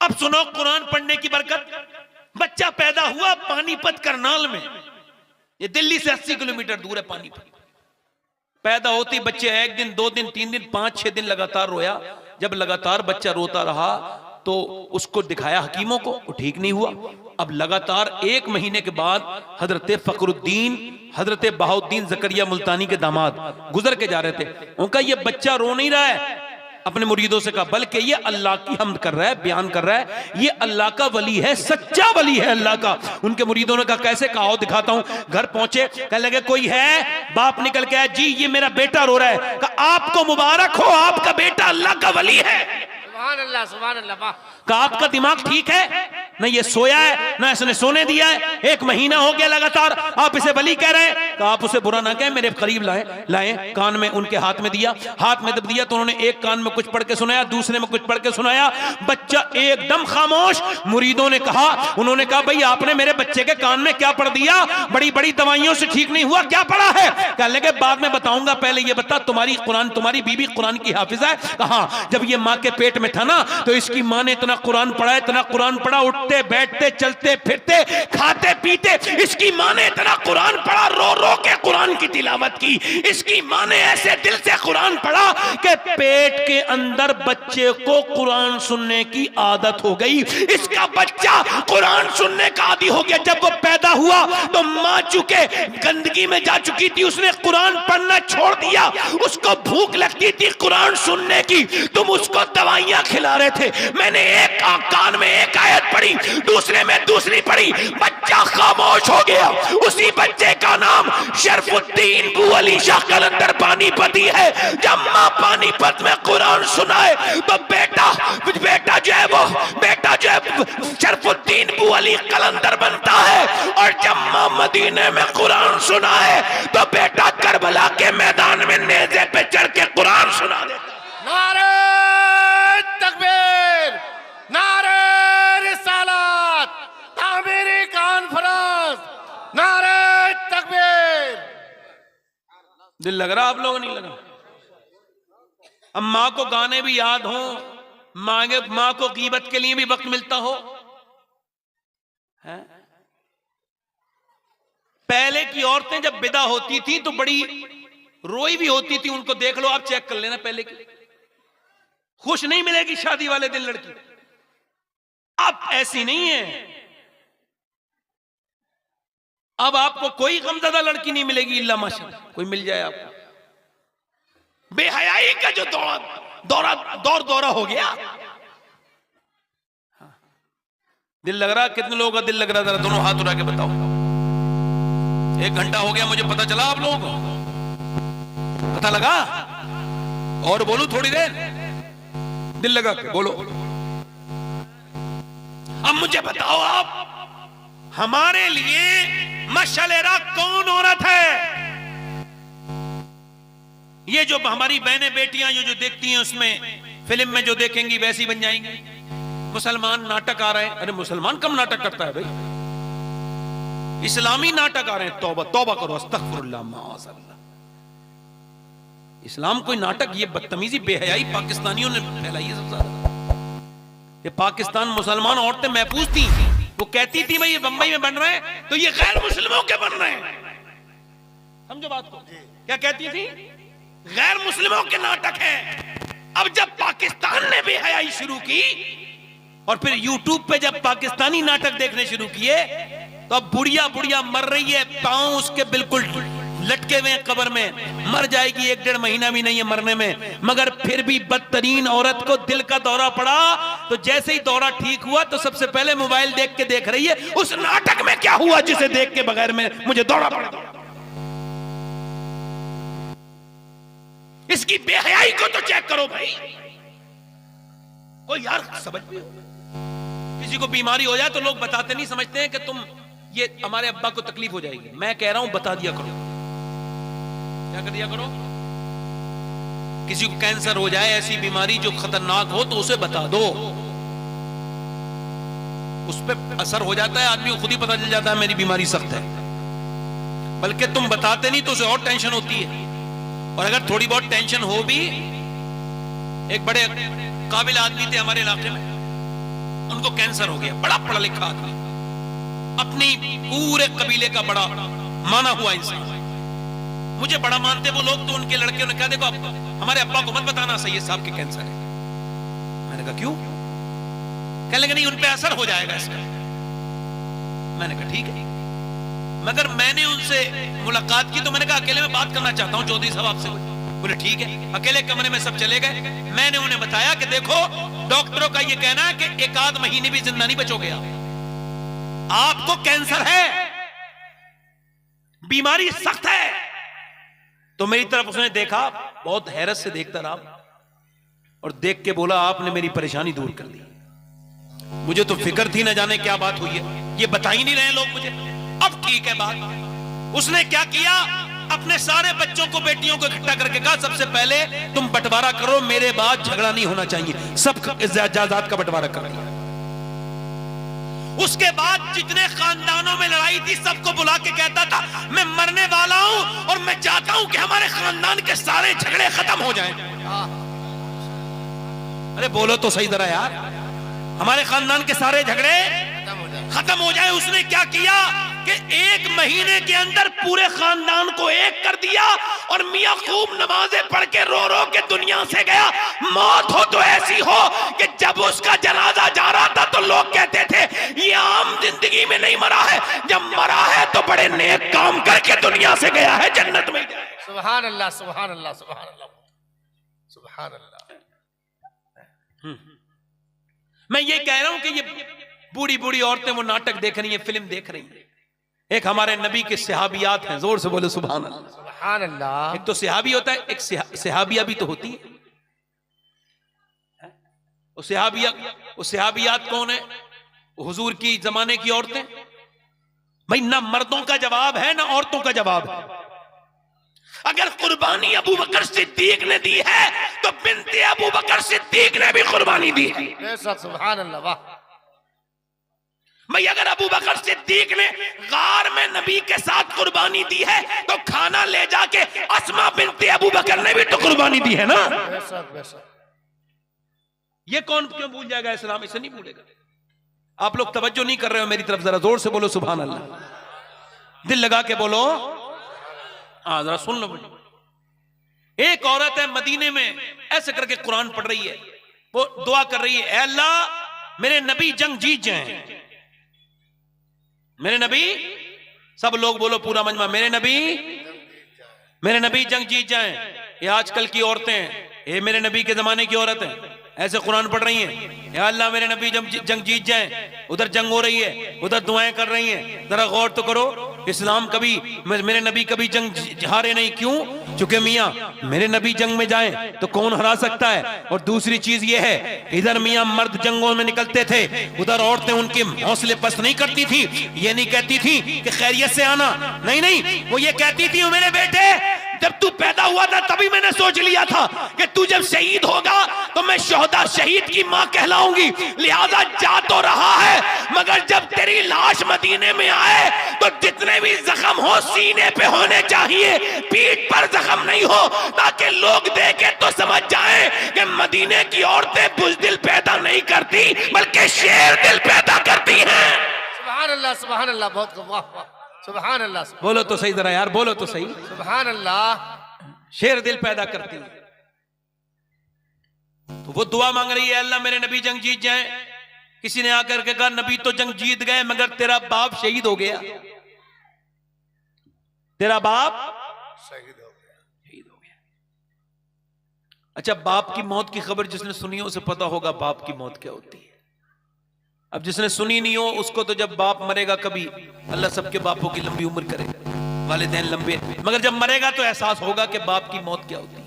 अब सुनो कुरान पढ़ने की बरकत। बच्चा पैदा हुआ पानीपत करनाल में, ये दिल्ली से 80 किलोमीटर दूर है पानीपत। पैदा होती बच्चे 1 दिन 2 दिन 3 दिन 5-6 दिन लगातार रोया। जब लगातार बच्चा रोता रहा तो उसको दिखाया हकीमों को, वो ठीक नहीं हुआ। अब लगातार 1 महीने के बाद हजरत फखरुद्दीन, हजरत बहाउद्दीन जकरिया मुल्तानी के दामाद गुजर के जा रहे थे। उनका ये बच्चा रो नहीं रहा है, अपने मुरीदों से कहा, बल्कि ये अल्लाह की हमद कर रहा है, बयान कर रहा है, ये अल्लाह का वली है, सच्चा वली है अल्लाह का। उनके मुरीदों ने कहा कैसे? कहा दिखाता हूं। घर पहुंचे, कहने लगे कोई है? बाप निकल के आया, जी ये मेरा बेटा रो रहा है। कहा आपको मुबारक हो, आपका बेटा अल्लाह का वली है। सुभान अल्लाह, सुभान अल्लाह। कहा आपका दिमाग ठीक है? ना ये सोया है ना इसने सोने दिया है, 1 महीना हो गया लगातार आप इसे वली कह रहे हैं। कहा आप उसे बुरा ना कहें, मेरे करीब लाए कान में उनके हाथ में दिया। हाथ में जब दिया तो उन्होंने एक कान में कुछ पढ़ के सुनाया, दूसरे में कुछ पढ़ के सुनाया। बच्चा एकदम खामोश। मुरीदों ने कहा, उन्होंने कहा भाई आपने मेरे बच्चे के कान में क्या पढ़ दिया? बड़ी बड़ी दवाइयों से ठीक नहीं हुआ, क्या पढ़ा है? कहने लगे बाद में बताऊंगा, पहले ये बता तुम्हारी बीबी कुरान की हाफिजा है? कहा जब ये माँ के पेट में था ना तो इसकी माँ ने इतना कुरान पढ़ा, इतना कुरान पढ़ा, उठते बैठते चलते फिरते खाते पीते इसकी माँ ने इतना कुरान पढ़ा, रो रो के कुरान की तिलावत की। इसकी माँ ने ऐसे दिल से कुरान पढ़ा कि पेट के अंदर बच्चे को कुरान सुनने की आदत हो गई। इसका बच्चा कुरान सुनने का आदी हो गया। जब वो पैदा हुआ तो माँ चुके गंदगी में जा चुकी थी, उसने कुरान पढ़ना छोड़ दिया। उसको भूख लगती थी कुरान सुनने की, तुम उसको दवाइयां खिला रहे थे। मैंने एक कान में एक आयत पढ़ी, दूसरे में दूसरी पढ़ी, बच्चा खामोश हो गया। उसी बच्चे का नाम शरफुद्दीन बू अली शाह कलंदर पानीपती है। जब माँ पानीपत में कुरान सुनाए तो बेटा जो है शरफुद्दीन बू अली कलंदर बनता है। और जब माँ मदीने में कुरान सुनाए तो बेटा करबला के मैदान में नेज़े पे चढ़ के कुरान सुना देता। नारे तकबीर, नारे रिसालत, तामीरी कॉन्फ्रेंस, नारे तकबीर। दिल लग रहा आप लोगों नहीं लगा? अब माँ को गाने भी याद हो, माँ को गीबत के लिए भी वक्त मिलता हो, है? पहले की औरतें जब विदा होती थी तो बड़ी रोई भी होती थी। उनको देख लो, आप चेक कर लेना, पहले की खुश नहीं मिलेगी शादी वाले दिन लड़की। अब ऐसी नहीं है। अब आपको कोई गमज़दा लड़की नहीं मिलेगी इल्ला माशाअल्लाह, कोई मिल जाए आपको। बेहयाई का जो दौरा हो गया। दिल लग रहा? कितने लोगों का दिल लग रहा? जरा दोनों हाथ उठा के बताओ। 1 घंटा हो गया, मुझे पता चला आप लोगों को पता लगा? और बोलूं थोड़ी देर? दिल लगा के बोलो। अब मुझे बताओ आप, हमारे लिए मशलेरा कौन औरत है? ये जो हमारी बहनें बेटियां जो देखती हैं उसमें फिल्म में जो देखेंगी वैसी बन जाएंगी। मुसलमान नाटक आ रहे हैं, अरे मुसलमान कम नाटक करता है भाई, इस्लामी नाटक आ रहे हैं। तौबा तौबा करो, अस्तगफिरुल्लाह माअज़ल्लाह। इस्लाम कोई नाटक? ये बदतमीजी बेहयाई पाकिस्तानियों ने फैलाई है सबसे ज्यादा। ये पाकिस्तान मुसलमान औरतें महफूज थी, वो कहती थी भाई ये बंबई में बन रहे हैं तो ये गैर मुस्लिमों के बन रहे हैं। समझो बात को, क्या कहती थी? गैर मुस्लिमों के नाटक है। अब जब पाकिस्तान ने बेहयाई शुरू की और फिर यूट्यूब पे जब पाकिस्तानी नाटक देखने शुरू किए तो अब बुढ़िया मर रही है, पांव उसके बिल्कुल लटके हुए कब्र में, मर जाएगी, 1-1.5 महीना भी नहीं है मरने में। मगर फिर भी बदतरीन औरत को दिल का दौरा पड़ा तो जैसे ही दौरा ठीक हुआ तो सबसे पहले मोबाइल देख के देख रही है उस नाटक में क्या हुआ जिसे देख के बगैर में मुझे दौरा पड़ा। इसकी बेहयाई को तो चेक करो भाई। कोई यार समझ भी हो, किसी को बीमारी हो जाए तो लोग बताते नहीं, समझते हैं कि तुम ये हमारे अब्बा को तकलीफ हो जाएगी। मैं कह रहा हूं बता दिया करो। क्या कर दिया करो? किसी को कैंसर हो जाए, ऐसी बीमारी जो खतरनाक हो, तो उसे बता दो। उस पर असर हो जाता है, आदमी को खुद ही पता चल जाता है मेरी बीमारी सख्त है। बल्कि तुम बताते नहीं तो उसे और टेंशन होती है। और अगर थोड़ी बहुत टेंशन हो भी, एक बड़े काबिल आदमी थे हमारे इलाके में, उसको कैंसर हो गया, बड़ा पढ़ा लिखा आदमी, अपनी पूरे कबीले का बड़ा माना हुआ इंसान। मुझे बड़ा मानते वो लोग, तो उनके लड़के ने कहा देखो हमारे अब्बा को मत बताना सैयद साहब के कैंसर है। मैंने कहा क्यों? कहने लगे नहीं उन पे असर हो जाएगा इसका। मैंने कहा ठीक है, मगर मैंने उनसे मुलाकात की तो मैंने कहा अकेले में बात करना चाहता हूं चौधरी साहब आपसे। बोले ठीक है। अकेले कमरे में सब चले गए। मैंने उन्हें बताया कि देखो डॉक्टरों का यह कहना है कि एक आध महीने भी जिंदा नहीं बचोगे आपको कैंसर है, बीमारी सख्त है। तो मेरी तरफ उसने देखा, बहुत हैरत से देखता रहा और देख के बोला आपने मेरी परेशानी दूर कर दी। मुझे तो फिक्र थी न जाने क्या बात हुई है, ये बता ही नहीं रहे लोग मुझे। अब ठीक है बात। उसने क्या किया, अपने सारे बच्चों को बेटियों को इकट्ठा करके कहा सबसे पहले तुम बंटवारा करो, मेरे बाद झगड़ा नहीं होना चाहिए, सब जायदाद का बंटवारा कर दिया। उसके बाद जितने खानदानों में लड़ाई थी सबको बुला के कहता था मैं मरने वाला हूं और मैं चाहता हूं कि हमारे खानदान के सारे झगड़े खत्म हो जाएं। अरे बोलो तो सही जरा यार, हमारे खानदान के सारे झगड़े खत्म हो जाए। उसने क्या किया कि एक महीने के अंदर पूरे खानदान को एक कर दिया और मियां खूब नमाजें पढ़ के रो रो के दुनिया से गया। मौत हो तो ऐसी हो कि जब उसका जनाजा जा रहा था तो लोग कहते थे ये आम जिंदगी में नहीं मरा है, जब मरा है तो बड़े नेक काम करके दुनिया से गया है, जन्नत में जाए। सुभान अल्लाह, सुभान अल्लाह, सुभान अल्लाह, सुभान अल्लाह। मैं ये कह रहा हूं कि ये बूढ़ी बूढ़ी औरतें वो नाटक देख रही हैं, फिल्म देख रही हैं। एक हमारे नबी के सहाबियात हैं, जोर से बोले सुभान अल्लाह। सुभान अल्लाह। एक तो सहाबी होता है, एक सहाबिया भी तो होती है। वो सहाबियात कौन है? हुजूर की जमाने की औरतें। भाई ना मर्दों का जवाब है ना औरतों का जवाब है। अगर कुर्बानी अबू बकर सिद्दीक ने दी है तो बिन्ते अबू बकर सिद्दीक ने भी कुर्बानी दी है। सुभान अल्लाह, वाह। भाई अगर अबू बकर सिद्दीक ने गार में नबी के साथ कुर्बानी दी है तो खाना ले जाके अस्मा बिन्ते अबू बकर ने भी तो कुर्बानी दी है ना। बेशक, बेशक। ये कौन क्यों भूल जाएगा? इस्लाम इसे नहीं भूलेगा। आप लोग तवज्जो नहीं कर रहे हो मेरी तरफ, जरा जोर से बोलो सुभान अल्लाह, दिल लगा के बोलो। हाँ जरा सुन लो मुझे। एक औरत है मदीने में, ऐसे करके कुरान पढ़ रही है, वो दुआ कर रही है ऐ अल्लाह मेरे नबी जंग जीत जाएं, मेरे नबी, सब लोग बोलो पूरा मजमा, मेरे नबी जंग जीत जाएं। ये आजकल की औरतें, ये मेरे नबी के जमाने की औरत है, ऐसे कुरान पढ़ रही हैं या अल्लाह मेरे नबी जंग जीत जाएं। उधर जंग हो रही है, उधर दुआएं कर रही हैं। जरा गौर तो करो, इस्लाम कभी, मेरे नबी कभी जंग हारे नहीं। क्यों? क्योंकि मियाँ मेरे नबी जंग में जाएं तो कौन हरा सकता है। और दूसरी चीज ये है, इधर मियाँ मर्द जंगों में निकलते थे, उधर औरतें उनके हौसले पस्त नहीं करती थी। ये नहीं कहती थी कि खैरियत से आना, नहीं नहीं, वो ये कहती थी मेरे बेटे जब तू पैदा हुआ था तभी मैंने सोच लिया था कि तू जब शहीद होगा तो मैं शोहदा शहीद की मां कहलाऊंगी, लिहाजा जा तो रहा है मगर जब तेरी लाश मदीने में आए तो जितने भी जख्म हो सीने पे होने चाहिए, पीठ पर जख्म नहीं हो, ताकि लोग देखे तो समझ जाएं कि मदीने की औरतें बुज़दिल पैदा नहीं करती बल्कि शेर दिल पैदा करती हैं। सुभान अल्लाह, सुभान अल्लाह, बहुत वाह वाह, सुभान अल्लाह। बोलो तो सही जरा यार, बोलो तो सही। सुभान अल्लाह। शेर दिल पैदा करती है। तो वो दुआ मांग रही है अल्लाह मेरे नबी जंग जीत जाएं। किसी ने आकर के कहा नबी तो जंग जीत गए मगर तेरा बाप शहीद हो गया, तेरा बाप शहीद हो गया। अच्छा, बाप की मौत की खबर जिसने सुनी हो उसे पता होगा बाप की मौत क्या होती है। अब जिसने सुनी नहीं हो उसको तो जब बाप मरेगा, कभी अल्लाह सबके बापों की लंबी उम्र करे, वालिदैन लंबे, मगर जब मरेगा तो एहसास होगा कि बाप की मौत क्या होती है।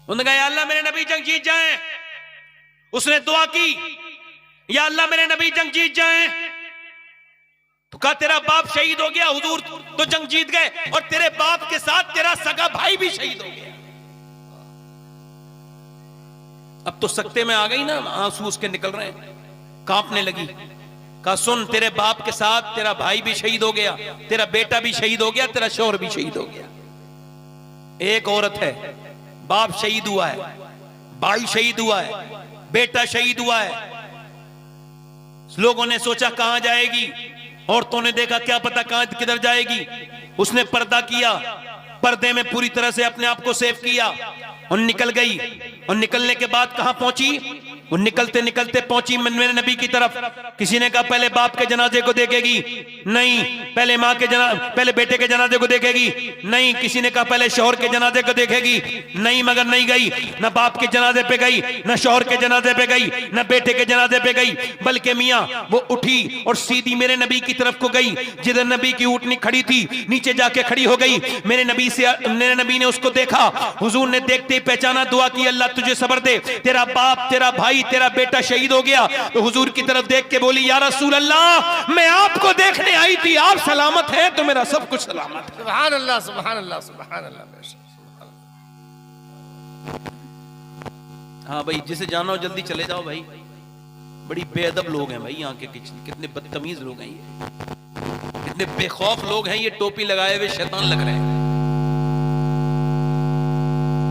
उन्होंने कहा या अल्लाह मेरे नबी जंग जीत जाएं। उसने दुआ की या अल्लाह मेरे नबी जंग जीत जाएं। तो कहा तेरा बाप शहीद हो गया, हुजूर तो जंग जीत गए और तेरे बाप के साथ तेरा सगा भाई भी शहीद हो गया। अब तो सकते में आ गई ना, आंसू उसके निकल रहे हैं, कांपने लगी। कहा सुन, तेरे बाप के साथ तेरा भाई भी शहीद हो गया, तेरा बेटा भी शहीद हो गया, तेरा शौहर भी शहीद हो गया। एक औरत है, बाप शहीद हुआ है, भाई शहीद हुआ है, बेटा शहीद हुआ है, लोगों ने सोचा कहां जाएगी, औरतों ने देखा क्या पता कहां किधर जाएगी। उसने पर्दा किया, पर्दे में पूरी तरह से अपने आप को सेव किया और निकल गई। और निकलने के बाद कहां पहुंची? वो निकलते निकलते पहुंची मेरे नबी की तरफ। किसी ने कहा पहले बाप के जनाजे को देखेगी, नहीं। पहले मां के पहले बेटे के जनाजे को देखेगी, नहीं। किसी ने कहा पहले शौहर के जनाजे को देखेगी, नहीं। मगर नहीं गई, न बाप के जनाजे पे गई, न शौहर के जनाजे पे गई, न बेटे के जनाजे पे गई, बल्कि मियां वो उठी और सीधी मेरे नबी की तरफ को गई। जिधर नबी की ऊँटनी खड़ी थी नीचे जाके खड़ी हो गई। मेरे नबी ने उसको देखा। हुजूर ने देखते ही पहचाना, दुआ की अल्लाह तुझे सब्र दे, तेरा बाप, तेरा भाई, तेरा बेटा शहीद हो गया। तो हुजूर की तरफ देख के बोली, या रसूल अल्लाह, मैं आपको देखने आई थी, आप सलामत हैं तो मेरा सब कुछ सलामत है। सुभान अल्लाह, सुभान अल्लाह, सुभान अल्लाह। हाँ भाई, जिसे जाना हो जल्दी चले जाओ भाई। बड़ी बेअदब लोग हैं भाई यहाँ के, कितने बदतमीज लोग हैं ये, कितने बेखौफ लोग हैं ये। टोपी लगाए हुए शैतान लग रहे हैं।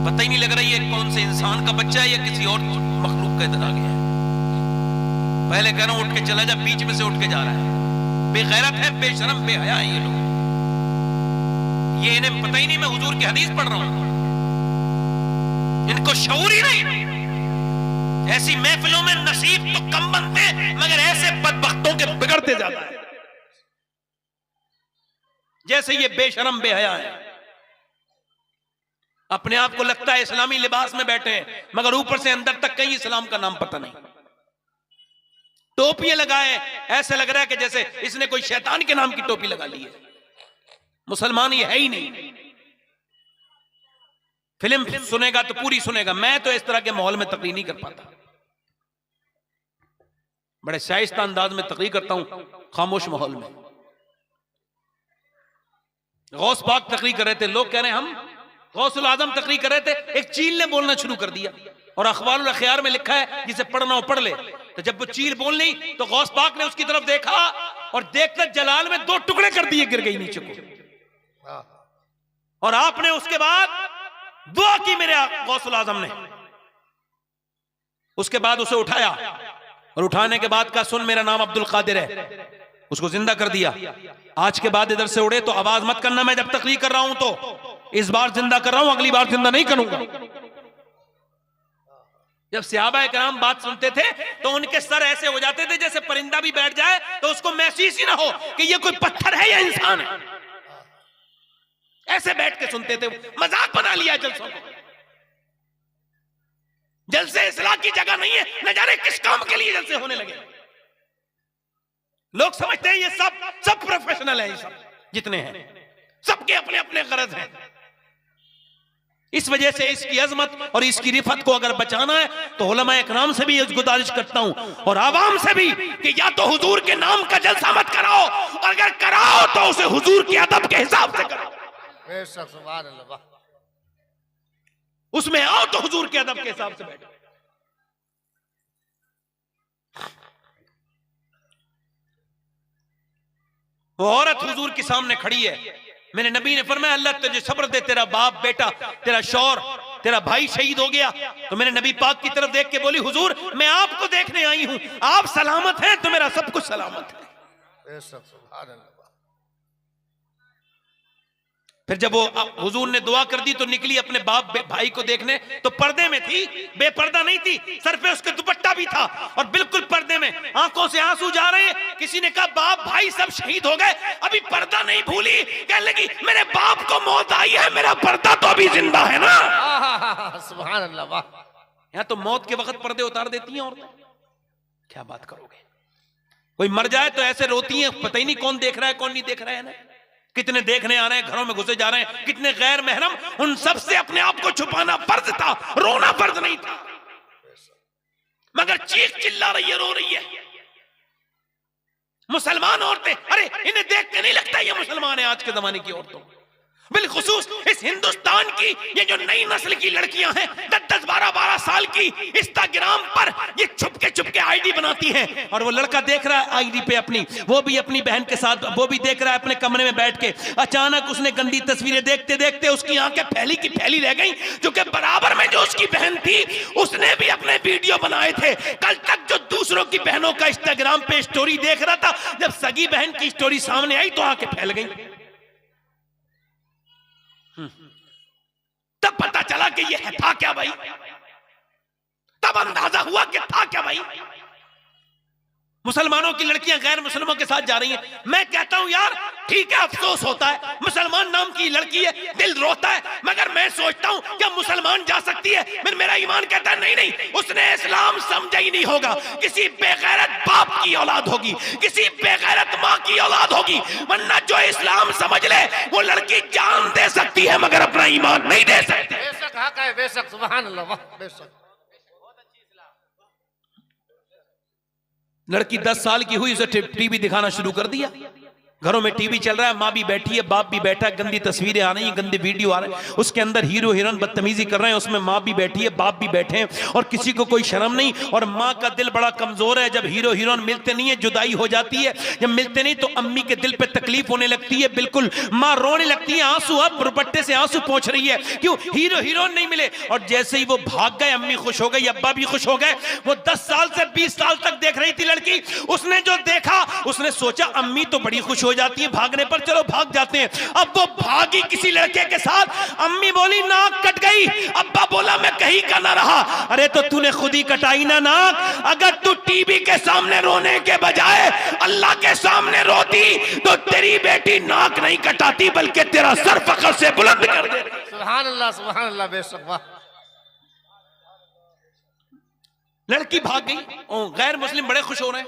पता ही नहीं लग रहा ये कौन से इंसान का बच्चा है या किसी और मखलूक का इधर आ गया है। पहले कह रहा हूं उठ के चला जा, बीच में से उठ के जा रहा है। बेगैरत है, बेशरम, बेहया है ये लोग। ये इन्हें पता ही नहीं मैं हुजूर की हदीस पढ़ रहा हूं, इनको शऊर ही नहीं। ऐसी महफिलों में नसीब तो कम बनते, मगर ऐसे बदबख्तों के बिगड़ते ज्यादा है। जैसे ये बेशरम बेहया है, अपने आप को लगता है इस्लामी लिबास में बैठे हैं, मगर ऊपर से अंदर तक कहीं इस्लाम का नाम पता नहीं। टोपियां लगाए, ऐसे लग रहा है कि जैसे इसने कोई शैतान के नाम की टोपी लगा ली है। मुसलमान ये है ही नहीं। फिल्म सुनेगा तो पूरी सुनेगा। मैं तो इस तरह के माहौल में तकरीर नहीं कर पाता, बड़े शाइस्ता अंदाज में तकरीर करता हूं, खामोश माहौल में। गौस पाक तकरीर कर रहे थे, लोग कह रहे हैं हम गौसुल आजम तकरीर कर रहे थे, एक चील ने बोलना शुरू कर दिया और अखबारुल अखयार में लिखा है जिसे पढ़ना हो पढ़ ले। तो जब वो चील बोल ली तो गौस पाक ने उसकी तरफ देखा और देखकर जलाल में 2 टुकड़े कर दिए, गिर गई नीचे को। और आपने उसके बाद दुआ की मेरे गौसुल आजम ने। उसके बाद उसे उठाया और उठाने के बाद कहा, सुन मेरा नाम अब्दुल कादिर है। उसको जिंदा कर दिया। आज के बाद इधर से उड़े तो आवाज मत करना, मैं जब तकरीर कर रहा हूं तो। इस बार जिंदा कर रहा हूं, अगली बार जिंदा नहीं करूंगा। जब सहाबा किराम बात सुनते थे तो उनके सर ऐसे हो जाते थे जैसे परिंदा भी बैठ जाए तो उसको महसूस ही ना हो कि ये कोई पत्थर है या इंसान है। ऐसे बैठ के सुनते थे, मजाक बना लिया जलसों को। जलसे इस्लाह की जगह नहीं है, न जाने किस काम के लिए जलसे होने लगे। लोग समझते हैं ये सब प्रोफेशनल है, ये सब जितने हैं सबके अपने अपने गरज हैं। इस वजह से इसकी अजमत और इसकी रिफत को अगर बचाना है तो उलमा इकराम से भी गुजारिश करता हूं और आवाम से भी कि या तो हुजूर के नाम का जलसा मत कराओ, और अगर कराओ तो उसे हुजूर के अदब के हिसाब से कराओ। सुभान अल्लाह। उसमें आओ तो हुजूर के अदब के हिसाब से बैठो। वो औरत हुजूर के सामने खड़ी है। मेरे नबी ने फरमाया, अल्लाह तुझे सब्र दे, तेरा बाप, बेटा, तेरा शौहर, तेरा भाई शहीद हो गया। तो मेरे नबी पाक की तरफ देख के बोली, हुजूर मैं आपको देखने आई हूं, आप सलामत हैं तो मेरा सब कुछ सलामत है। सुभान अल्लाह। फिर जब वो हुजूर ने दुआ कर दी तो निकली अपने बाप भाई को देखने, तो पर्दे में थी, बेपर्दा नहीं थी। सर पे उसके दुपट्टा भी था और बिल्कुल पर्दे में, आंखों से आंसू जा रहे हैं। किसी ने कहा बाप भाई सब शहीद हो गए, अभी पर्दा नहीं भूली। कहने लगी मेरे बाप को मौत आई है, मेरा पर्दा तो अभी जिंदा है ना। सुभान अल्लाह। वाह, यहाँ तो मौत के वक्त पर्दे उतार देती हैं औरतें। क्या बात करोगे, कोई मर जाए तो ऐसे रोती हैं, पता ही नहीं कौन देख रहा है कौन नहीं देख रहा है ना। कितने देखने आ रहे हैं, घरों में घुसे जा रहे हैं, कितने गैर महरम। उन सब से अपने आप को छुपाना फर्ज था, रोना फर्ज नहीं था। मगर चीख चिल्ला रही है, रो रही है। मुसलमान औरतें, अरे इन्हें देख के नहीं लगता ये मुसलमान है। आज के जमाने की औरतों, बिलखुसूस इस हिंदुस्तान की ये जो नई नस्ल की लड़कियां हैं, 10-10, 12-12 साल की, इंस्टाग्राम पर ये छुपके आईडी बना बनाती हैं। और वो लड़का देख रहा है आईडी पे अपनी, वो भी अपनी बहन के साथ, वो भी देख रहा है अपने कमरे में बैठ के। अचानक उसने गंदी तस्वीरें देखते देखते उसकी आंखें फैली की फैली रह गई, क्योंकि बराबर में जो उसकी बहन थी उसने भी अपने वीडियो बनाए थे। कल तक जो दूसरों की बहनों का इंस्टाग्राम पे स्टोरी देख रहा था, जब सगी बहन की स्टोरी सामने आई तो आंखें फैल गई। तब पता चला कि ये था क्या भाई, तब अंदाजा हुआ कि था क्या भाई। मुसलमानों की लड़कियां गैर मुसलमानों के साथ जा रही हैं। मैं कहता हूं यार ठीक है, अफसोस होता है, मुसलमान नाम की लड़की है, दिल रोता है, मगर मैं सोचता हूं क्या मुसलमान जा सकती है? मेरा ईमान कहता है नहीं नहीं, उसने इस्लाम समझा ही नहीं होगा। किसी बेगैरत बाप की औलाद होगी, किसी बेगैरत मां की औलाद होगी, वरना जो इस्लाम समझ ले वो लड़की जान दे सकती है मगर अपना ईमान नहीं दे सकती। बेशक हक है, बेशक, सुभान अल्लाह, बेशक। लड़की 10 साल की हुई, उसे टीवी दिखाना शुरू कर दिया। घरों में टीवी चल रहा है, माँ भी बैठी है, बाप भी बैठा है, गंदी तस्वीरें आ रही हैं, गंदे वीडियो आ रहे हैं, उसके अंदर हीरो हीरोइन बदतमीजी कर रहे हैं, उसमें माँ भी बैठी है, बाप भी बैठे हैं, और किसी को कोई शर्म नहीं। और माँ का दिल बड़ा कमजोर है, जब हीरो हीरोइन मिलते नहीं है, जुदाई हो जाती है, जब मिलते नहीं तो अम्मी के दिल पे तकलीफ होने लगती है, बिल्कुल माँ रोने लगती है, आंसू अब दुपट्टे से आंसू पोंछ रही है, क्यों? हीरो हीरोइन नहीं मिले। और जैसे ही वो भाग गए, अम्मी खुश हो गई, अब्बा भी खुश हो गए। वो 10 साल से 20 साल तक देख रही थी लड़की, उसने जो देखा उसने सोचा अम्मी तो बड़ी खुश हो जाती है भागने पर, चलो भाग जाते हैं। अब वो भागी किसी लड़के के साथ, अम्मी बोली नाक कट गई, अब्बा बोला मैं कहीं का ना रहा। अरे तो तूने खुद ही कटाई ना नाक। अगर तू टीवी के सामने रोने के बजाय अल्लाह के सामने रोती तो तेरी बेटी नाक नहीं कटाती बल्कि तेरा सर फखर से बुलंद कर दे। सुभान अल्लाह, बेशक, वाह। लड़की भाग गई, गैर मुस्लिम बड़े खुश हो रहे हैं,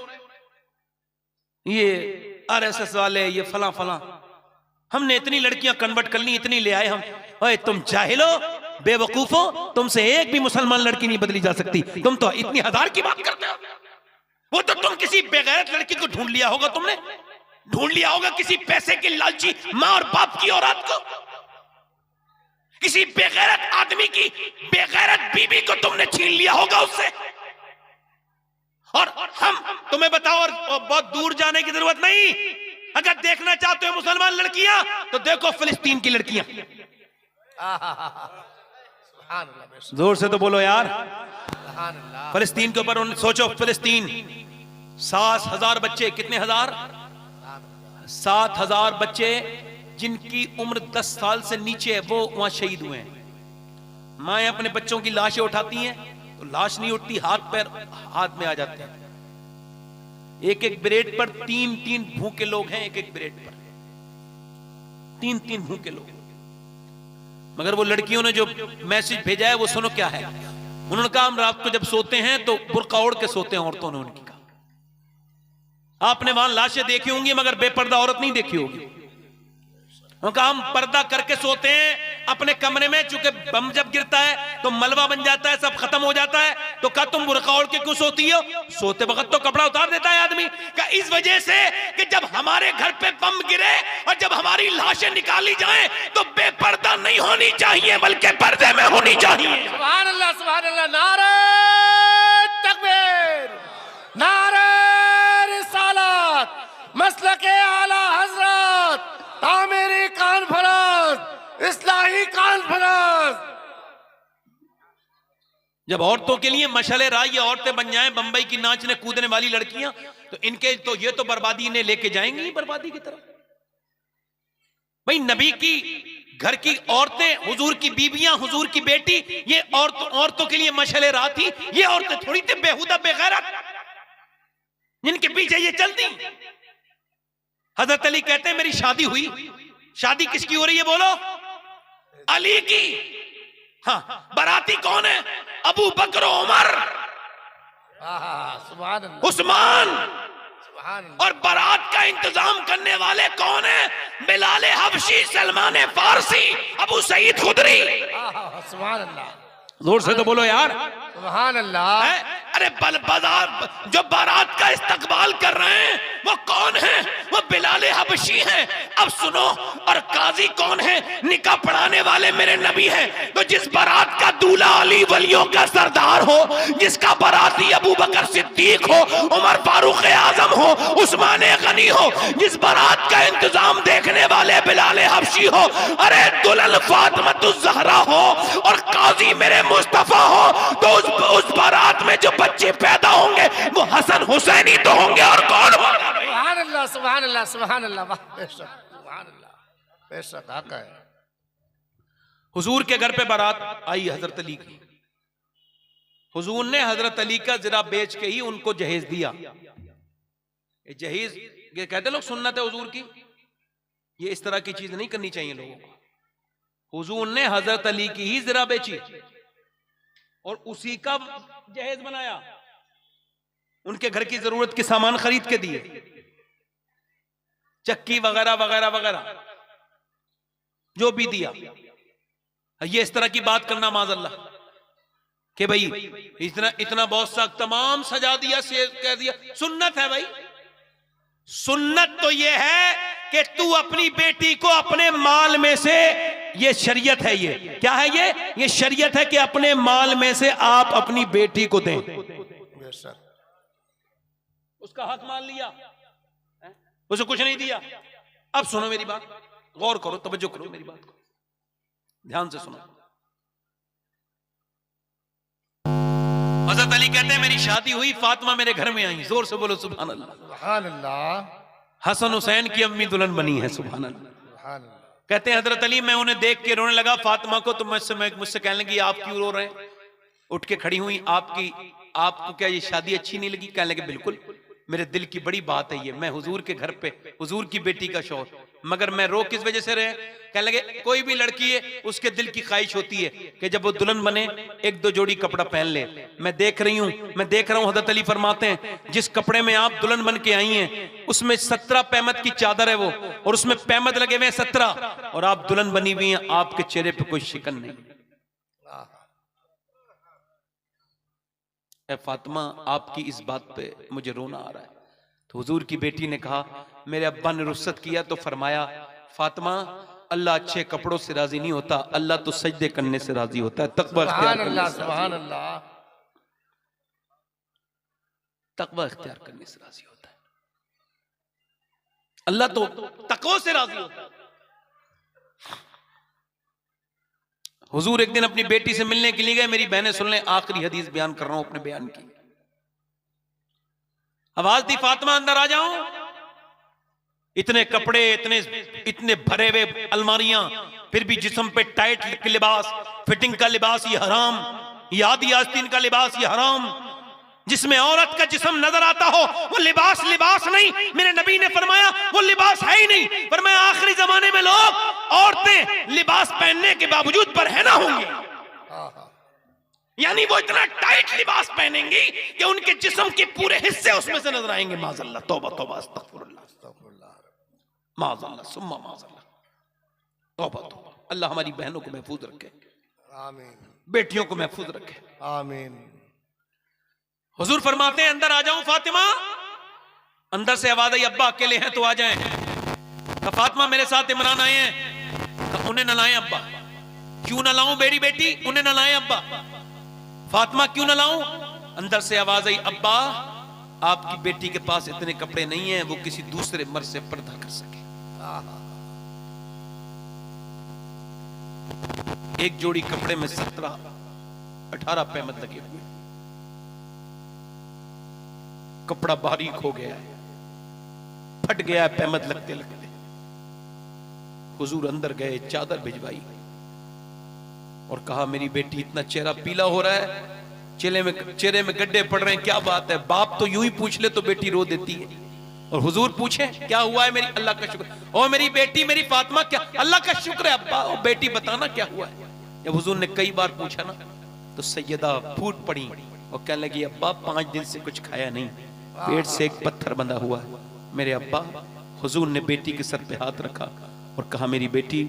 ये आरएसएस वाले, ये फला फला, हमने इतनी लड़कियां कन्वर्ट कर ली, इतनी ले आए हम। ओए तुम जाहिलो, बेवकूफो, तुमसे एक भी मुसलमान लड़की नहीं बदली जा सकती, तुम तो इतनी हजार की बात करते हो। वो तो तुम किसी बेगैरत लड़की को ढूंढ लिया होगा, तुमने ढूंढ लिया होगा किसी पैसे की लालची मां और बाप की औरत को, किसी बेगैरत आदमी की बेगैरत बीबी को तुमने छीन लिया होगा उससे। और हम तुम्हें बताओ, और बहुत दूर जाने की जरूरत नहीं, अगर देखना चाहते हो मुसलमान लड़कियां तो देखो फिलिस्तीन की लड़कियां। जोर से तो बोलो यार, फिलिस्तीन के ऊपर सोचो। फिलिस्तीन 7,000 बच्चे, कितने हजार? 7,000 बच्चे जिनकी उम्र 10 साल से नीचे है, वो वहां शहीद हुए हैं। माएं अपने बच्चों की लाशें उठाती हैं तो लाश नहीं उठती, हाथ पैर हाथ में आ जाते हैं। एक एक ब्रेड पर 3-3 भूखे लोग हैं, एक एक ब्रेड पर 3-3 भूखे लोग। मगर वो लड़कियों ने जो मैसेज भेजा है वो सुनो क्या है। उन्होंने कहा हम रात को जब सोते हैं तो बुर्का ओढ़ के सोते हैं, औरतों ने उनकी कहा। आपने वहां लाशें देखी होंगी मगर बेपर्दा औरत नहीं देखी होगी। उनका हम पर्दा करके सोते हैं अपने कमरे में, चूंकि बम जब गिरता है तो मलबा बन जाता है, सब खत्म हो जाता है, तो क्या तुम बुर्का ओढ़ के क्यों सोती हो? सोते वक्त तो कपड़ा उतार देता है आदमी। क्या इस वजह से कि जब हमारे घर पे बम गिरे और जब हमारी लाशें निकाली जाएं तो बेपर्दा नहीं होनी चाहिए बल्कि पर्दे में होनी चाहिए। सुभान अल्लाह, नारे तकबीर, नारे रिसालत, मसलके आला हजरत, तामीरी कॉन्फ्रेंस, इस्लाही कॉन्फ्रेंस। जब औरतों के लिए मशाले राह ये औरतें बन जाएं, बंबई की नाचने कूदने वाली लड़कियां, तो इनके तो ये तो बर्बादी इन्हें लेके जाएंगी बर्बादी की तरफ। भाई नबी की घर की औरतें, हुजूर की बीबियां, हुजूर की बेटी, ये औरतों के लिए मशाले राह थी। ये औरतें थोड़ी थी बेहुदा बेगैरत जिनके पीछे ये चलती। हजरत अली कहते हैं मेरी शादी हुई। शादी किसकी हो रही है बोलो? अली की। हाँ, बाराती कौन है? अबू बकर, उमर, उस्मान। और बारात का इंतजाम करने वाले कौन है? बिलाल हबशी, सलमान फारसी, अबू सईद खुदरी। सुभान अल्लाह, जोर से तो बोलो यार, सुभान अल्लाह। अरे बाजार जो बारात का इस्तकबाल कर रहे हैं वो कौन है? वो बिलाल हबशी हैं। अब सुनो, और काजी कौन है? निकाह पढ़ाने वाले मेरे नबी हैं। तो जिस बारात का दूल्हा अली वलियों का सरदार हो, जिसका बाराती अबू बकर सिद्दीक हो, उमर फारूक आजम हो, उस्मान गनी हो, जिस बारात का इंतजाम देखने वाले बिलाल हबशी हो, अरे दुल्हन फातिमतुज ज़हरा हो और काजी मेरे मुस्तफा हो, तो उस बारात में जो बच्चे पैदा होंगे वो हसन हुसैनी तो होंगे, और कौन होगा? सुभान अल्लाह सुभान अल्लाह सुभान अल्लाह, वाह बेशक, सुभान अल्लाह, बेशक हक है। हुजूर के घर पे बारात आई हजरत अली की। हुजूर ने हजरत अली का जरा बेच के ही उनको जहेज दिया। ये जहेज, ये कहते लोग सुन्नत है हुजूर की, ये इस तरह की चीज नहीं करनी चाहिए लोगों को। हुजूर ने हजरत अली की ही जरा बेची और उसी का जहेज बनाया, उनके घर की जरूरत के सामान खरीद के दिए, चक्की वगैरह वगैरह वगैरह जो भी दिया। ये इस तरह की बात करना माज़अल्लाह कि भाई इतना इतना बहुत सा तमाम सजा दिया, से कह दिया। सुन्नत है भाई, सुन्नत तो ये है कि तू अपनी बेटी को अपने माल में से, ये शरीयत है, ये क्या है? ये शरीयत है कि अपने माल में से आप अपनी बेटी को दें। उसका हक मान लिया, उसे कुछ नहीं दिया। अब सुनो मेरी बात, गौर करो, तवज्जो करो मेरी बात को, ध्यान से सुनो। हज़रत अली कहते हैं मेरी शादी हुई, फातिमा मेरे घर में आई। जोर से बोलो सुभान अल्लाह। सुभान अल्लाह। हसन हुसैन की अम्मी दुल्हन बनी है, सुभान अल्लाह। सुभान अल्लाह। कहते हैं हजरत अली, मैं उन्हें देख के रोने लगा फातिमा को, तो मुझसे कहने लगी आप क्यों रो रहे हैं? उठ के खड़ी हुई, आपको क्या ये शादी अच्छी नहीं लगी? कहने लगे बिल्कुल, मेरे दिल की बड़ी बात है ये, मैं हुजूर के घर पे हुजूर की बेटी का शौहर, मगर मैं रो किस वजह से रहे? कहने लगे कोई भी लड़की है उसके दिल की ख्वाहिश होती है कि जब वो दुल्हन बने एक दो जोड़ी कपड़ा पहन ले। मैं देख रहा हूँ हज़रत अली फरमाते हैं जिस कपड़े में आप दुल्हन बन के आई हैं उसमें 17 पैमद की चादर है वो, और उसमें पैमद लगे हुए हैं 17, और आप दुल्हन बनी हुई हैं, आपके चेहरे पे कोई शिकन नहीं। ए फातिमा, आपकी इस बात पे मुझे रोना आ रहा है। तो हुजूर की बेटी ने कहा, मेरे अब्बा ने रुखसत किया तो फरमाया फातिमा, अल्लाह अच्छे कपड़ों से राजी नहीं होता, अल्लाह तो सजदे करने से राजी होता है, तकवा इख्तियार करने से राजी होता है। अल्लाह तो तकवा से राजी होता है। हुजूर एक दिन अपनी बेटी से मिलने के लिए गए। मेरी बहनें सुन लें, आखिरी हदीस बयान कर रहा हूं अपने बयान की। आवाज दी, फातिमा अंदर आ जाओ। इतने कपड़े, इतने भरे हुए अलमारियां, फिर भी जिस्म पे टाइट लिबास, फिटिंग का लिबास ये हराम, ये आदि आस्तीन का लिबास ये हराम, जिसमें औरत का जिस्म नजर आता हो वो लिबास नहीं। मेरे नबी ने फरमाया वो लिबास है ही नहीं। फरमाया आखिरी जमाने में लोग, औरतें लिबास पहनने के बावजूद बरहना होंगी, यानी वो इतना टाइट लिबास पहनेंगी कि उनके जिस्म के पूरे हिस्से उसमें से नजर आएंगे। माज़अल्लाह, तौबा तौबा, अस्तगफिरुल्लाह, माज़अल्लाह सुम्मा माज़अल्लाह, तौबा तौबा। अल्लाह हमारी बहनों को महफूज रखे, आमीन, बेटियों को महफूज रखे, आमीन। हुजूर फरमाते हैं अंदर आ जाऊं फातिमा। अंदर से आवाज आई, अब्बा अकेले हैं तो आ जाएं। कहा फातिमा मेरे साथ इमरान आए हैं। कहा उन्हें न लाएं अब्बा। क्यों न लाऊं मेरी बेटी? उन्हें न लाएं अब्बा। फातिमा क्यों न लाऊं? अंदर से आवाज आई, अब्बा आपकी बेटी के पास इतने कपड़े नहीं हैं वो किसी दूसरे मर्द से पर्दा कर सके। एक जोड़ी कपड़े में 17-18 पैमद लगे हुए, कपड़ा बारीक हो गया है, फट गया है पैमद लगते लगते। हुजूर अंदर गए, चादर भिजवाई और कहा मेरी बेटी इतना चेहरा पीला हो रहा है, चेहरे में गड्ढे पड़ रहे हैं, क्या बात है? बाप तो यूं ही पूछ ले तो बेटी रो देती है, और हुजूर पूछे क्या हुआ है? मेरी अल्लाह का शुक्र, ओ मेरी बेटी मेरी फातिमा, क्या? अल्लाह का शुक्र है अब्बा। ओ बेटी बताना क्या हुआ है? जब हुजूर ने कई बार पूछा ना तो सैयदा फूट पड़ी और कहने लगी, अब्बा 5 दिन से कुछ खाया नहीं, पेट से एक पत्थर बंधा हुआ है मेरे अब्बा। हुजूर ने बेटी के सर पे हाथ रखा और कहा मेरी बेटी,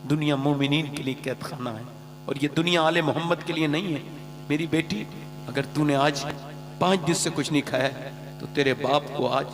दुनिया मोमिनीन के लिए कैद खाना है और ये दुनिया आले मोहम्मद के लिए नहीं है। मेरी बेटी अगर तूने आज 5 दिन से कुछ नहीं खाया है तो तेरे बाप को आज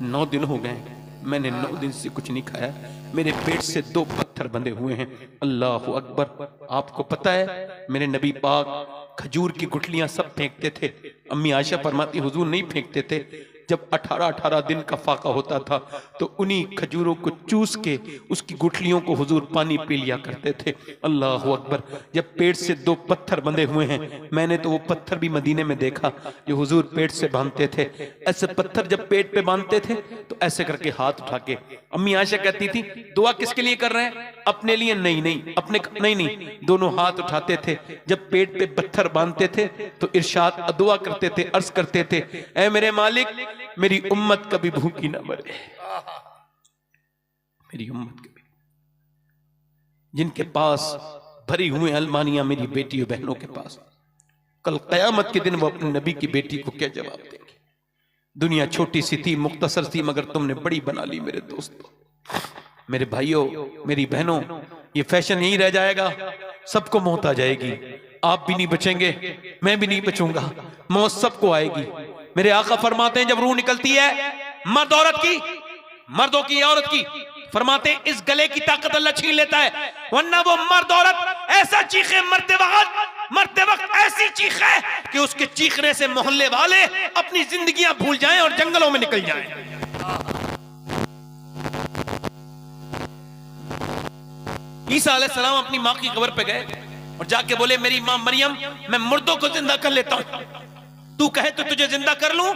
9 दिन हो गए, मैंने 9 दिन से कुछ नहीं खाया, मेरे पेट से 2 पत्थर बंधे हुए हैं। अल्लाह अकबर। आपको पता है मेरे नबी पाक खजूर की गुठलियां सब फेंकते थे। अम्मी आयशा फरमाती हुजूर नहीं फेंकते थे, जब 18-18 दिन का फाका होता था तो उन्हीं खजूरों को चूस के उसकी गुठलियों को हुजूर पानी पी लिया करते थे। अल्लाह अकबर। जब पेट से 2 पत्थर बंधे हुए हैं, मैंने तो वो पत्थर भी मदीने में देखा जो हुजूर पेट से बांधते थे। ऐसे पत्थर जब पेट पे बांधते थे तो ऐसे करके हाथ उठा के, अम्मी आयशा कहती थी दुआ किसके लिए कर रहे हैं? अपने लिए नहीं, अपने नहीं, दोनों हाथ उठाते थे। जब पेट पे पत्थर बांधते थे तो इरशाद दुआ करते थे, अर्ज करते थे, ऐ मेरे मालिक मेरी उम्मत कभी भूखी ना मरे, मेरी उम्मत कभी, जिनके पास भरी हुई अलमानियां मेरी बेटी और बहनों के पास, कल कयामत के दिन वो अपने नबी की बेटी को क्या जवाब देंगे? दुनिया छोटी सी थी, मुख्तसर थी, मगर तुमने बड़ी बना ली मेरे दोस्तों, मेरे भाइयों, मेरी बहनों। ये फैशन यही रह जाएगा, सबको मौत आ जाएगी, आप भी नहीं बचेंगे, मैं भी नहीं बचूंगा, मौत सबको आएगी। मेरे आका फरमाते हैं जब रूह निकलती है मर्द औरत की, मर्दों की औरत की, फरमाते हैं इस गले की ताकत अल्लाह छीन लेता है, वरना वो मर्द औरत ऐसा चीखे मरते वक्त ऐसी चीखे कि उसके चीखने से मोहल्ले वाले अपनी जिंदगियां भूल जाएं और जंगलों में निकल जाएं। ईसा अलैहिस्सलाम अपनी मां की कब्र पे गए और जाके बोले मेरी मां मरियम मैं मुर्दों को जिंदा कर लेता हूं, तू कहे तो तुझे जिंदा कर लूं।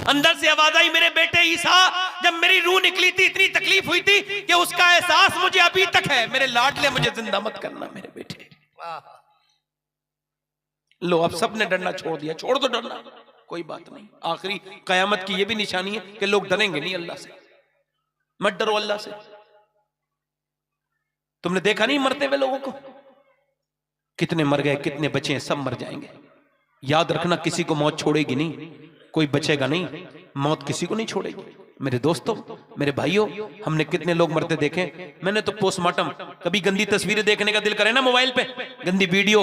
अंदर से आवाज आई मेरे बेटे ईसा, जब मेरी रूह निकली थी इतनी तकलीफ हुई थी कि उसका एहसास मुझे अभी तक है, मेरे लाडले मुझे जिंदा मत करना मेरे बेटे। लो अब सबने डरना छोड़ दिया, छोड़ दो डरना, कोई बात नहीं। आखिरी कयामत की यह भी निशानी है कि लोग डरेंगे नहीं अल्लाह से। मत डरो अल्लाह से। तुमने देखा नहीं मरते हुए लोगों को, कितने मर गए, कितने बचे हैं, सब मर जाएंगे। याद रखना किसी को मौत छोड़ेगी नहीं, कोई बचेगा नहीं, मौत किसी को नहीं छोड़ेगी। मेरे दोस्तों, मेरे भाइयों, हमने कितने लोग मरते देखे। मैंने तो पोस्टमार्टम, कभी गंदी तस्वीरें देखने का दिल करे ना मोबाइल पे, गंदी वीडियो,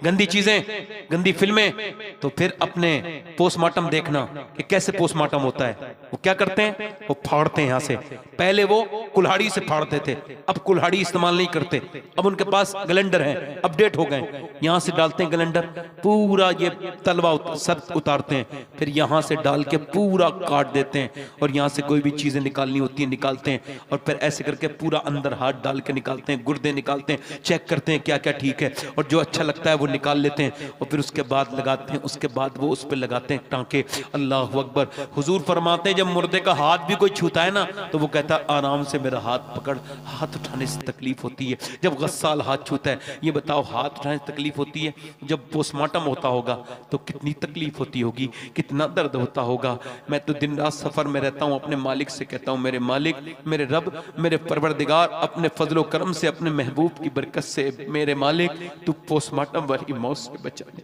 गंदी चीजें, गंदी फिल्में, तो फिर अपने पोस्टमार्टम देखना कि कैसे पोस्टमार्टम होता है। वो क्या करते हैं, वो फाड़ते हैं यहाँ से। पहले वो कुल्हाड़ी से फाड़ते थे, अब कुल्हाड़ी इस्तेमाल नहीं करते, अब उनके पास ग्लेंडर है, अपडेट हो गए। यहाँ से डालते हैं ग्लेंडर, पूरा ये तलवा सब उतारते हैं, फिर यहाँ से डाल के पूरा काट देते हैं, और यहाँ से कोई भी चीजें निकालनी होती है निकालते हैं, और फिर ऐसे करके पूरा अंदर हाथ डाल के निकालते हैं, गुर्दे निकालते हैं, चेक करते हैं क्या क्या ठीक है, और जो अच्छा लगता है वो निकाल लेते हैं, और फिर उसके बाद लगाते हैं, उसके बाद वो उस पर लगाते हैं टांके। अल्लाह अकबर। हुजूर फरमाते हैं जब मुर्दे का हाथ भी कोई छूता है ना तो वो कहता है आराम से मेरा हाथ पकड़, हाथ उठाने से तकलीफ होती है। जब गस्साल हाथ छूता है, ये बताओ हाथ उठाने से तकलीफ होती है, जब पोस्टमार्टम होता होगा तो कितनी तकलीफ होती होगी, कितना दर्द होता होगा। मैं तो दिन रात सफर में रहता हूँ, अपने मालिक से कहता हूँ मेरे मालिक, मेरे रब, मेरे परवरदिगार, अपने फजलो करम से, अपने महबूब की बरकत से मेरे मालिक तू पोस्टमार्टम वाली मौत से बचा दे।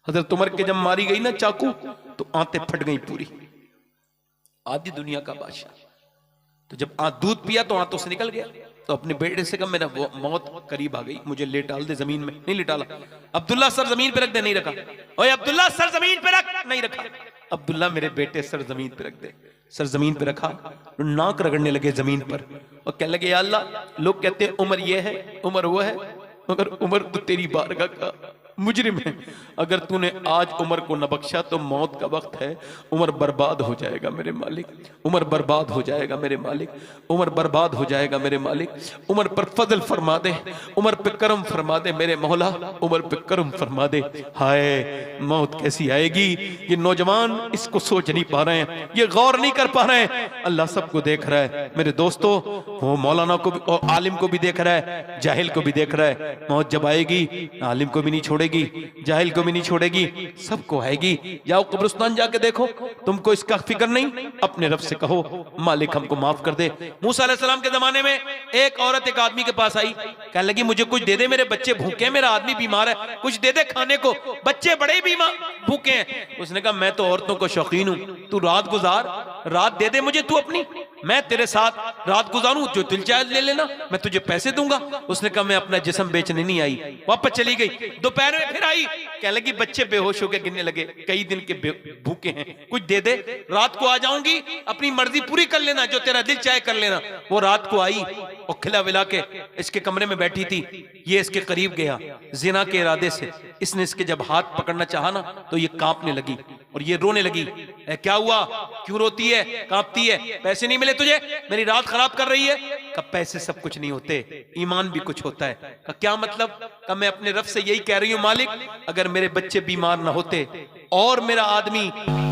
हजरत उमर के जब मारी गई ना चाकू तो आंतें फट गई पूरी, आधी दुनिया का बादशाह। तो जब दूध पिया तो आंतों से निकल गया, तो अपने बेटे से कहा मेरा मौत करीब आ गई, मुझे लेट डाल दे जमीन में। नहीं लिटाला। अब्दुल्ला सर जमीन पे रख दे, नहीं रखा। ओए अब्दुल्ला सर जमीन पे रख, नहीं रखा। अब्दुल्ला मेरे बेटे सर जमीन पे रख दे, सर जमीन पे रखा, नाक रगड़ने लगे जमीन पर और कहने लगे या अल्लाह, लोग कहते हैं उमर ये है उमर वो है, मगर उमर तो तेरी बारगाह का मुजरिम है। अगर तूने आज उमर को न बख्शा तो मौत का वक्त है, उमर बर्बाद हो जाएगा मेरे मालिक, उमर बर्बाद हो जाएगा मेरे मालिक, उमर बर्बाद हो जाएगा मेरे मालिक। उमर पर फजल फरमा दे, उमर पे करम फरमा दे मेरे मौला, उमर पे करम फरमा दे। हाय मौत कैसी आएगी, ये नौजवान इसको सोच नहीं पा रहे हैं, ये गौर नहीं कर पा रहे हैं। अल्लाह सबको देख रहा है मेरे दोस्तों, वो मौलाना को भी और आलिम को भी देख रहा है, जाहिल को भी देख रहा है। मौत जब आएगी आलिम को भी नहीं छोड़ेगी, जाहिल को भी नहीं छोड़ेगी, सबको आएगी। जाओ कब्रिस्तान जाके देखो, तुमको इसका फिक्र नहीं, अपने रब से कहो मालिक हमको माफ कर दे। मूसा अलैहिस्सलाम के जमाने में एक औरत एक आदमी के पास आई, कहने लगी मुझे कुछ दे दे, मेरे बच्चे भूखे हैं, मेरा आदमी बीमार है, कुछ दे दे खाने को, बच्चे बड़े बीमार भूखे हैं। उसने कहा मैं तो औरतों को शौकीन हूं, तू रात गुजार, रात दे दे मुझे तू अपनी, मैं तेरे साथ रात गुजारूं, जो दिल चाहे ले लेना, मैं तुझे पैसे दूंगा। उसने कहा मैं अपना जिस्म बेचने नहीं आई। वापस चली गई। दोपहर में फिर आई, कहने लगी बच्चे बेहोश होकर गिरने लगे, कई दिन के भूखे हैं, कुछ दे दे, रात को आ जाऊंगी, अपनी मर्जी पूरी कर लेना, जो तेरा दिल चाहे कर लेना। वो रात को आई और खिला विला के इसके कमरे में बैठी थी। ये इसके करीब गया जिना के इरादे से। इसने इसके जब हाथ पकड़ना चाहा ना तो ये कांपने लगी और ये रोने लगी। क्या हुआ, क्यों रोती है, कांपती है? पैसे नहीं मिले तुझे, मेरी रात खराब कर रही है? कब पैसे सब कुछ नहीं होते, ईमान भी कुछ होता है। क्या मतलब? कब मैं अपने रब से यही कह रही हूं, मालिक अगर मेरे बच्चे बीमार ना होते और मेरा आदमी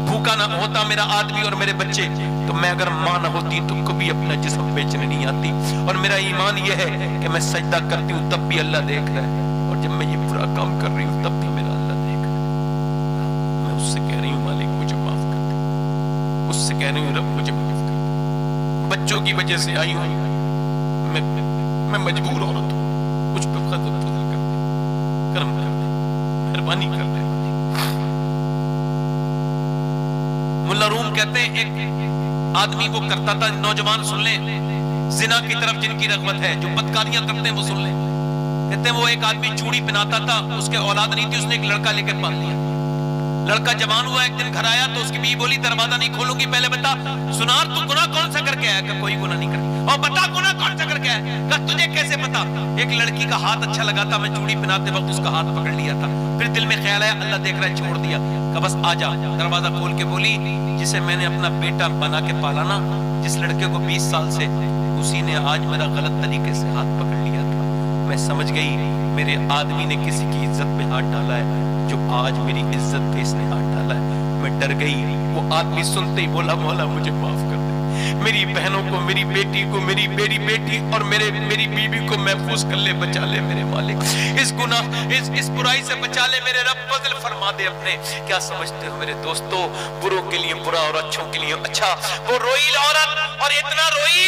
भूखा ना होता, मेरा आदमी और मेरे बच्चे, तो मैं अगर मां ना होती तो कभी अपना जिस्म बेचने नहीं आती। और मेरा ईमान यह है कि मैं सजदा करती हूं तब भी अल्लाह देख रहा है, और जब मैं ये बुरा काम कर रही हूं तब भी मेरा अल्लाह देख रहा है। मैं उससे कह रही हूं मालिक मुझे माफ कर दे, उससे कह रही हूं रब मुझे माफ कर दे। बच्चों की वजह से आई हूं, मैं मजबूर औरत हूं, मुझ पर फजल कर दे, करम कर दे, मेहरबानी कर दे। मुल्ला रूम कहते हैं एक आदमी वो करता था, नौजवान सुन ले, जिना की तरफ जिनकी रग़बत है, जो बदकारियां करते हैं वो सुन ले। कहते हैं वो एक आदमी चूड़ी पहनाता था, उसके औलाद नहीं थी, उसने एक लड़का लेकर पाल लिया। लड़का जवान हुआ, एक दिन घर आया तो उसकी बीवी बोली दरवाजा नहीं खोलूंगी, पहले बता सुनार तू गुनाह कौन सा करके आया? का कोई गुनाह नहीं कर, और बता गुनाह कौन सा करके आया? का तुझे कैसे पता? एक लड़की का हाथ अच्छा लगा था, मैं चूड़ी पहनाते वक्त उसका हाथ पकड़ लिया था, फिर दिल में ख्याल आया अल्लाह देख रहा है, छोड़ दिया। का बस आ जा। दरवाजा खोल के बोली जिसे मैंने अपना बेटा बना के पाला ना, जिस लड़के को 20 साल से, उसी ने आज मेरा गलत तरीके से हाथ पकड़ लिया था। मैं समझ गई मेरे आदमी ने किसी की इज्जत पे हाथ डाला है, जो आज मेरी इज्जत पे इसने हाथ डाला है। मैं डर गई। वो आदमी सुनते ही बोला मौला मुझे माफ कर दे, मेरी बहनों को, मेरी बेटी को, मेरी बेटी और मेरी बीवी को महफूज कर ले, बचा ले मेरे मालिक, इस गुनाह इस बुराई से बचा ले मेरे रब, फजल फरमा दे अपने। क्या समझते हो मेरे दोस्तों, बुरों के लिए बुरा और अच्छों के लिए अच्छा। वो रोई औरत, और इतना रोई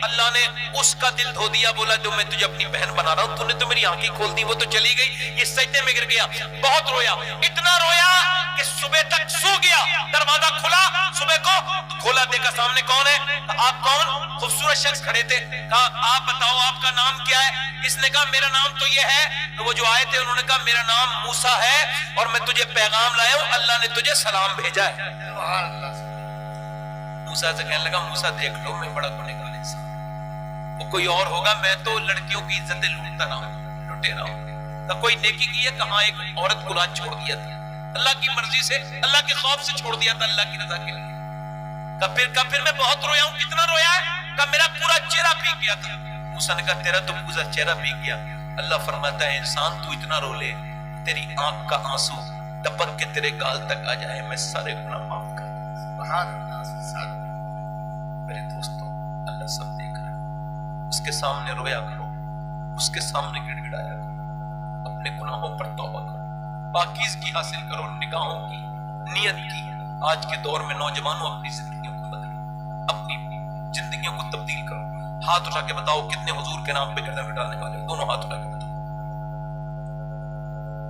अल्लाह ने उसका दिल धो दिया। बोला जो मैं तुझे अपनी बहन बना रहा हूं, तूने तो मेरी आंखें खोल दी, वो तो चली गई, ये सजदे में गिर गया। बहुत रोया, इतना रोया कि सुबह तक सो गया। दरवाजा खुला सुबह को, खोला, देखा सामने कौन है? आप कौन? खूबसूरत शख्स खड़े थे। कहा आप बताओ आपका नाम क्या है? इसने कहा मेरा नाम तो ये है। तो वो जो आए थे उन्होंने कहा मेरा नाम मूसा है और मैं तुझे पैगाम लाया हूं, अल्लाह ने तुझे सलाम भेजा है। मूसा से कहने लगा मूसा देख लो मैं बड़ा गुनहगार इंसान, वो कोई और होगा, मैं तो लड़कियों की इज्जतें लूटता रहा हूं, लुटे रहा हूं। तो कोई नेकी की है? कहां एक औरत को रात छोड़ दिया था, अल्लाह की मर्जी से, अल्लाह के खौफ से छोड़ दिया था, अल्लाह की रजा के लिए। फिर मैं बहुत रोया हूं। कितना रोया है? कब मेरा पूरा चेहरा भीग गया था। मूसा ने कहा तेरा तो पूरा चेहरा भीग गया। अल्लाह फरमाता है इंसान तू इतना रो ले, तेरी आंख का आंसू टपक के तेरे गाल तक आ जाए, मैं सारे गुनाह माफ कर दूं। मेरे दोस्तों अल्लाह सब देख रहा है, उसके सामने रोया करो, उसके सामने गिड़गिड़ाया करो, अपने गुनाहों पर तौबा करो, पाकीज़गी हासिल करो, निगाहों की, नियत की। आज के दौर में नौजवानों अपनी जिंदगियों को बदलो, अपनी जिंदगियों को तब्दील करो। हाथ उठा के बताओ कितने हुजूर के नाम पे गर्दन कटाने वाले हो? दोनों हाथ उठा के बताओ,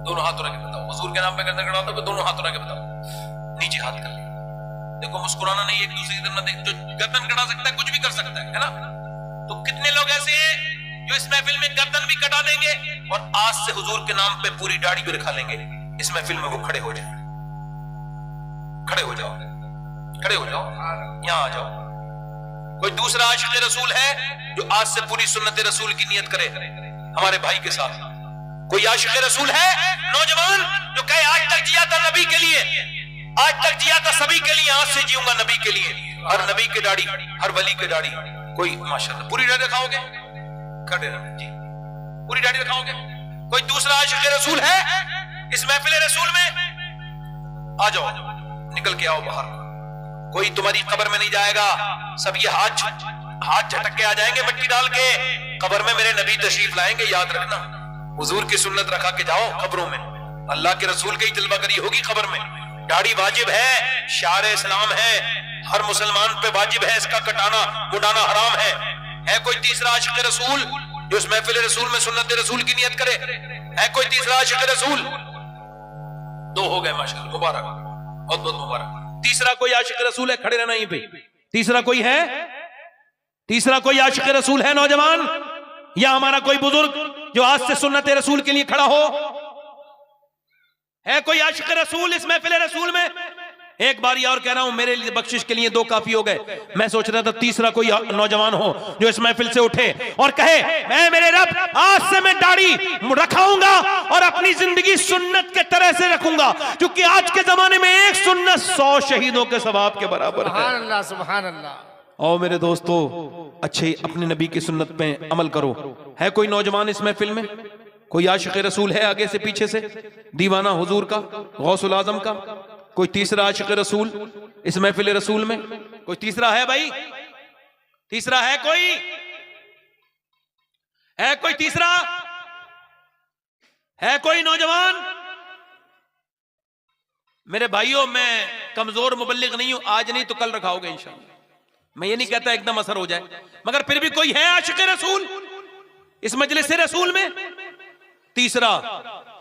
दोनों हाथ उठा के बताओ। हुजूर के नाम पे गर्दन कटाते हो? दोनों हाथ उठा के बताओ। नीचे हाथ कर ले, देखो मुस्कुराना नहीं, एक दूसरे की तरफ देख, जो गर्दन कटा सकता है कुछ भी कर सकता है ना? तो कितने लोग ऐसे हैं जो इस महफिल में गर्दन भी कटा देंगे और आज से हुजूर के नाम पे पूरी दाढ़ी भी रखा लेंगे। इस महफिल में वो खड़े हो जाए, खड़े हो जाओ, खड़े हो जाओ, यहां आ जाओ। कोई दूसरा आशिक़ रसूल है जो आज से पूरी सुन्नत रसूल की नियत करे हमारे भाई के साथ? कोई आशिक़ रसूल है नौजवान जो कहे आज तक जिया था नबी के लिए, आज तक जिया था सभी के लिए, आज से जीऊंगा नबी के लिए। हर नबी की दाढ़ी, हर वली की दाढ़ी। कोई माशाअल्लाह पूरी दाढ़ी रखाओगे? खड़े रहना जी, पूरी दाढ़ी रखाओगे? कोई दूसरा आशिक़ रसूल है इस महफिल रसूल में? आ जाओ, निकल के आओ बाहर। कोई तुम्हारी कब्र में नहीं जाएगा, सब ये हाथ झटक के आ जाएंगे मिट्टी डाल के। कब्र में मेरे नबी तशरीफ लाएंगे, याद रखना। हुजूर की सुन्नत रखा के जाओ कब्रों में, अल्लाह के रसूल की जलवागरी होगी कब्र में। दाढ़ी वाजिब है, शार इस्लाम है, हर मुसलमान पे वाजिब है, इसका कटाना मुड़ाना हराम है कोई तीसरा आशिक़ रसूल जो इस महफिल रसूल में सुन्नत रसूल की नियत करे? है कोई तीसरा आशिक़ रसूल? दो हो गए माशाअल्लाह, मुबारक, बहुत बहुत मुबारक। तीसरा कोई आशिक़ रसूल है? खड़े रहना यहीं पे। तीसरा कोई है? तीसरा कोई आशिक रसूल है नौजवान, या हमारा कोई बुजुर्ग जो आज से सुन्नत रसूल के लिए खड़ा हो? है कोई आशिक रसूल इस महफिल रसूल में? एक बार और कह रहा हूं, मेरे लिए बख्शिश के लिए 2 काफी हो गए। मैं सोच रहा था तीसरा कोई नौजवान हो जो इस महफिल से उठे और कहे, मैं मेरे रब आज से मैं दाढ़ी रखाऊंगा और अपनी जिंदगी सुन्नत के तरह से रखूंगा, क्योंकि आज के जमाने में एक सुन्नत 100 शहीदों के सवाब के बराबर है। सुभान अल्लाह, सुभान अल्लाह। और मेरे दोस्तों, अच्छे अपने नबी की सुन्नत पे अमल करो। है कोई नौजवान इस महफिल में? कोई आशिक रसूल है आगे से पीछे से? दीवाना हुजूर का, गौसुल आजम का? कोई तीसरा आशिक रसूल इस महफिल रसूल में? कोई तीसरा है भाई? तीसरा है कोई? है कोई तीसरा? है कोई नौजवान? मेरे भाइयों, मैं कमजोर मुबल्लिग नहीं हूं, आज नहीं तो कल रखाओगे इंशाअल्लाह। मैं ये नहीं कहता एकदम असर हो जाए, मगर फिर भी कोई है आशिक रसूल इस मजलिस रसूल में? तीसरा,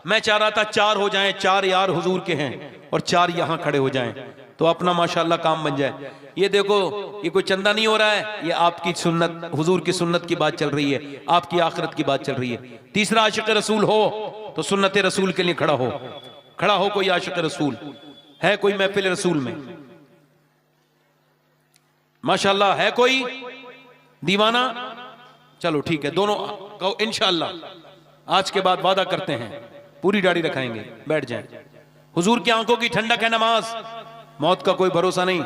मैं चाह रहा था 4 हो जाएं, 4 यार हुजूर के हैं और 4 यहां खड़े हो जाएं तो अपना माशाल्लाह काम बन जाए। ये देखो, ये कोई चंदा नहीं हो रहा है, ये आपकी सुन्नत, हुजूर की सुन्नत की बात चल रही है, आपकी आखिरत की बात चल रही है। तीसरा आशिक रसूल हो तो सुन्नत रसूल के लिए खड़ा हो। खड़ा हो कोई आशिक रसूल? है कोई महफिल रसूल में? माशाल्लाह, है कोई दीवाना? चलो ठीक है, दोनों कहो इंशाअल्लाह। आज के बाद वादा करते हैं पूरी दाढ़ी रखाएंगे। बैठ जाएं। हुजूर की आंखों की ठंडक है नमाज, मौत का कोई भरोसा नहीं।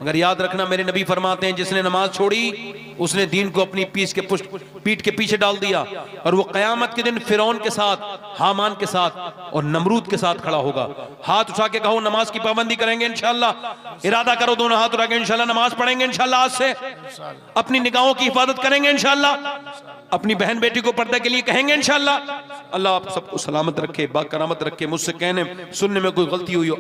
मगर याद रखना, मेरे नबी फरमाते हैं, जिसने नमाज छोड़ी उसने दीन को अपनी पीठ के पीछे डाल दिया और वो कयामत के दिन फिरौन के साथ, हामान के साथ और नमरूद के साथ खड़ा होगा। हाथ उठा के कहो, नमाज की पाबंदी करेंगे इंशाअल्लाह। इरादा करो, दोनों हाथ उठा के इंशाअल्लाह नमाज पढ़ेंगे इंशाअल्लाह। आज से अपनी निगाहों की हिफाजत करेंगे इंशाअल्लाह। अपनी बहन बेटी को पर्दे के लिए कहेंगे इंशाअल्लाह। अल्लाह आप सबको सलामत रखे, बाकरामत रखे। मुझसे कहने सुनने में कोई गलती हुई हो